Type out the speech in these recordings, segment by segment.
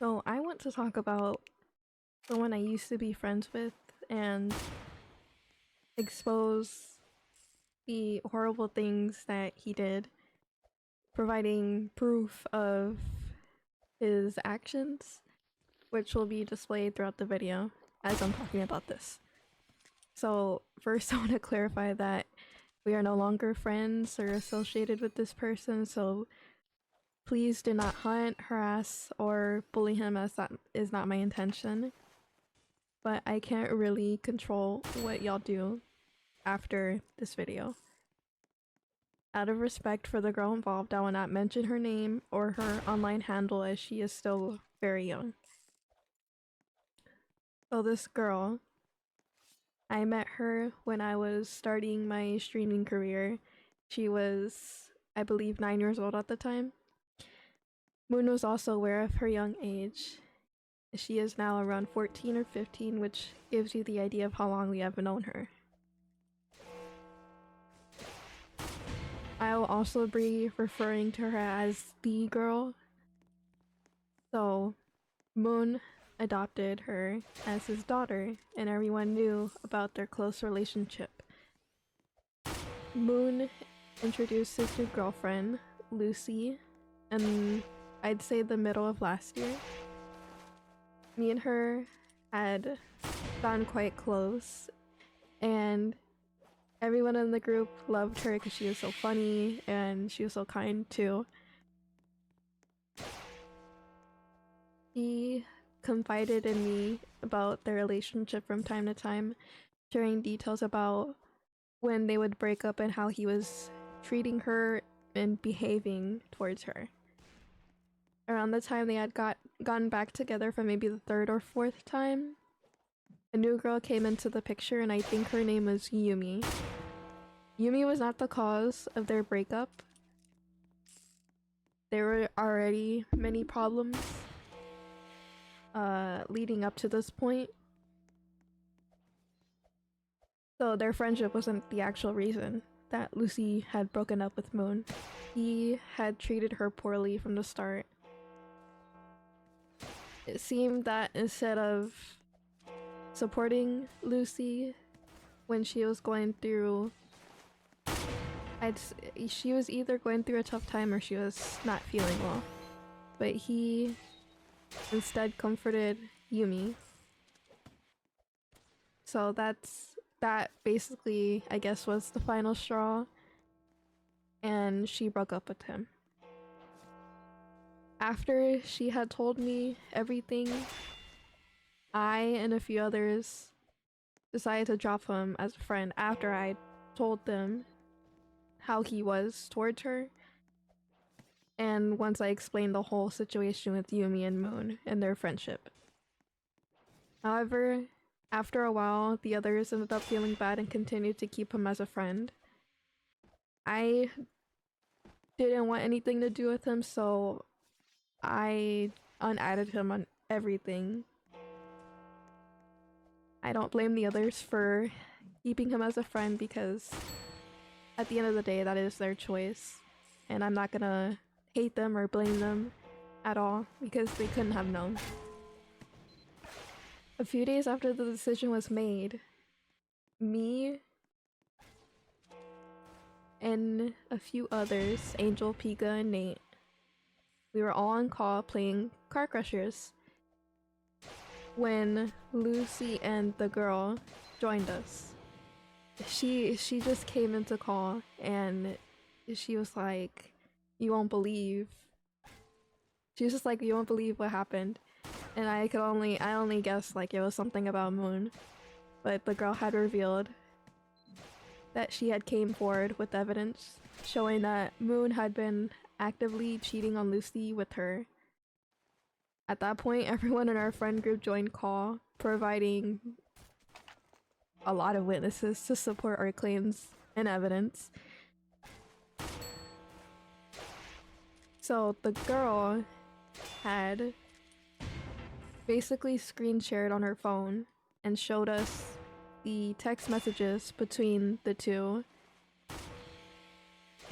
So I want to talk about someone I used to be friends with and expose the horrible things that he did, providing proof of his actions, which will be displayed throughout the video as I'm talking about this. So first I want to clarify that we are no longer friends or associated with this person, so please do not hunt, harass, or bully him, as that is not my intention. But I can't really control what y'all do after this video. Out of respect for the girl involved, I will not mention her name or her online handle as she is still very young. So this girl, I met her when I was starting my streaming career. She was, I believe, 9 years old at the time. Moon was also aware of her young age. She is now around 14 or 15, which gives you the idea of how long we have known her. I will also be referring to her as the girl. So, Moon adopted her as his daughter, and everyone knew about their close relationship. Moon introduced his new girlfriend, Lucy, in I'd say the middle of last year. Me and her had gotten quite close, and everyone in the group loved her because she was so funny and she was so kind too. He confided in me about their relationship from time to time, sharing details about when they would break up and how he was treating her and behaving towards her. Around the time they had gotten back together for maybe the third or fourth time, a new girl came into the picture, and I think her name was Yumi. Yumi was not the cause of their breakup. There were already many problems leading up to this point. So their friendship wasn't the actual reason that Lucy had broken up with Moon. He had treated her poorly from the start. It seemed that instead of supporting Lucy when she was going through, she was either going through a tough time or she was not feeling well. But he instead comforted Yumi. So that basically, I guess, was the final straw, and she broke up with him. After she had told me everything, I and a few others decided to drop him as a friend after I told them how he was towards her. And once I explained the whole situation with Yumi and Moon and their friendship. However, after a while, the others ended up feeling bad and continued to keep him as a friend. I didn't want anything to do with him, so I unadded him on everything. I don't blame the others for keeping him as a friend because at the end of the day, that is their choice. And I'm not gonna hate them or blame them at all because they couldn't have known. A few days after the decision was made, me and a few others, Angel, Pika, and Nate, we were all on call playing Car Crushers when Lucy and the girl joined us. She just came into call and she was like, "You won't believe." She was just like, "You won't believe what happened," and I only guessed like it was something about Moon, but the girl had revealed that she had came forward with evidence showing that Moon had been actively cheating on Lucy with her. At that point, everyone in our friend group joined call, providing a lot of witnesses to support our claims and evidence. So the girl had basically screen shared on her phone and showed us the text messages between the two,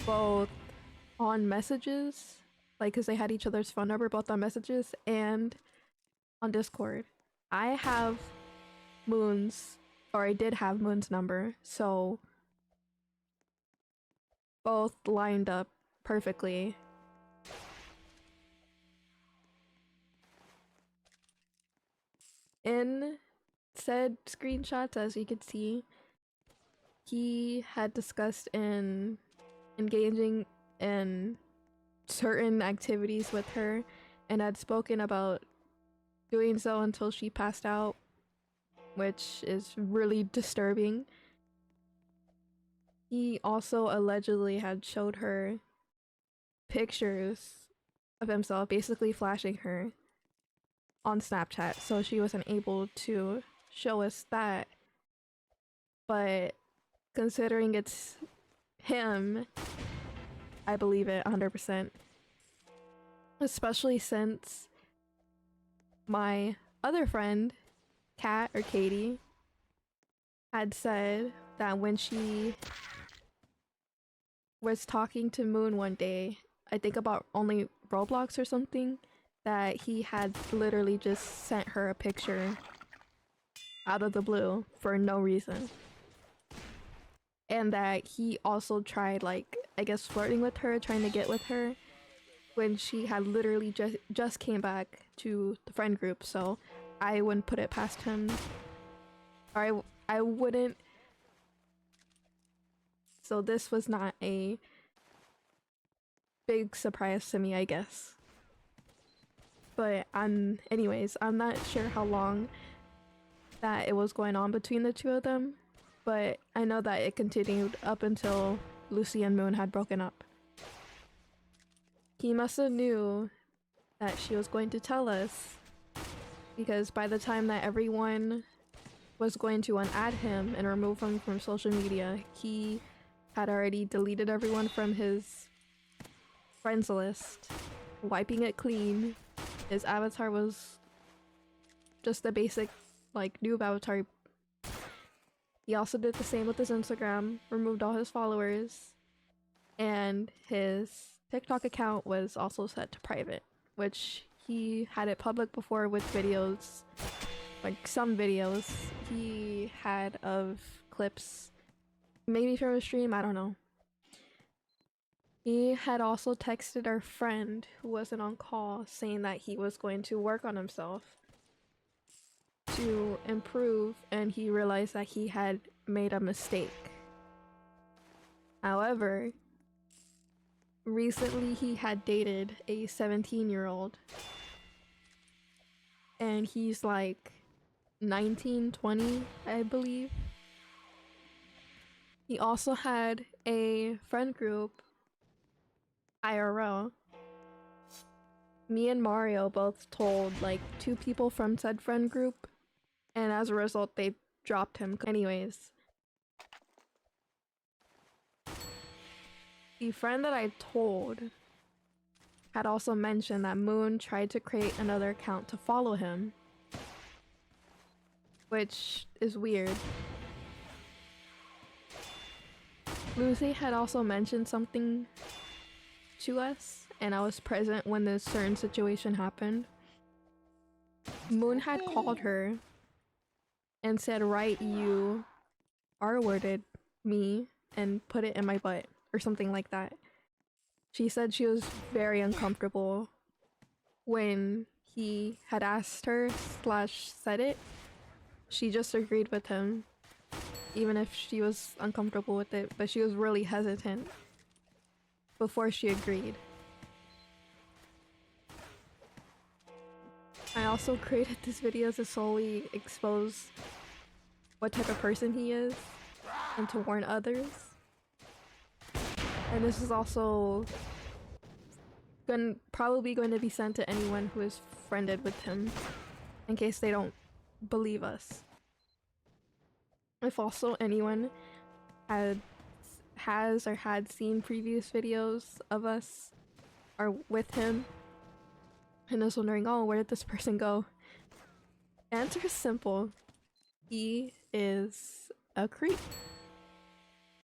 both on messages, like because they had each other's phone number, both on messages and on Discord. I have Moon's, or I did have Moon's number, so both lined up perfectly. In said screenshots, as you could see, he had discussed in engaging in certain activities with her and had spoken about doing so until she passed out, which is really disturbing. He also allegedly had showed her pictures of himself, basically flashing her on Snapchat, so she wasn't able to show us that. But considering it's him, I believe it 100%. Especially since my other friend, Kat or Katie, had said that when she was talking to Moon one day, I think about only Roblox or something, that he had literally just sent her a picture out of the blue for no reason. And that he also tried, like, I guess flirting with her, trying to get with her, when she had literally just came back to the friend group. So I wouldn't put it past him, or I wouldn't. So this was not a big surprise to me, I guess. But anyways, I'm not sure how long that it was going on between the two of them, but I know that it continued up until Lucy and Moon had broken up. He must have knew that she was going to tell us, because by the time that everyone was going to unadd him and remove him from social media, he had already deleted everyone from his friends list, wiping it clean. His avatar was just a basic, like, noob avatar. He also did the same with his Instagram, removed all his followers, and his TikTok account was also set to private, which he had it public before with videos, like some videos he had of clips, maybe from a stream, I don't know. He had also texted our friend who wasn't on call saying that he was going to work on himself to improve, and he realized that he had made a mistake. However, recently he had dated a 17-year-old, and he's like 19, 20, I believe. He also had a friend group, IRL. Me and Mario both told like 2 people from said friend group, and as a result they dropped him. Anyways, the friend that I told had also mentioned that Moon tried to create another account to follow him, which is weird. Lucy had also mentioned something to us, and I was present when this certain situation happened. Moon had called her and said, "Right, you R-worded me and put it in my butt," or something like that. She said she was very uncomfortable when he had asked her / said it. She just agreed with him, even if she was uncomfortable with it, but she was really hesitant before she agreed. I also created this video to solely expose what type of person he is and to warn others. And this is also probably going to be sent to anyone who is friended with him, in case they don't believe us. If also anyone has or had seen previous videos of us or with him and is wondering, oh, where did this person go? Answer is simple. He is a creep.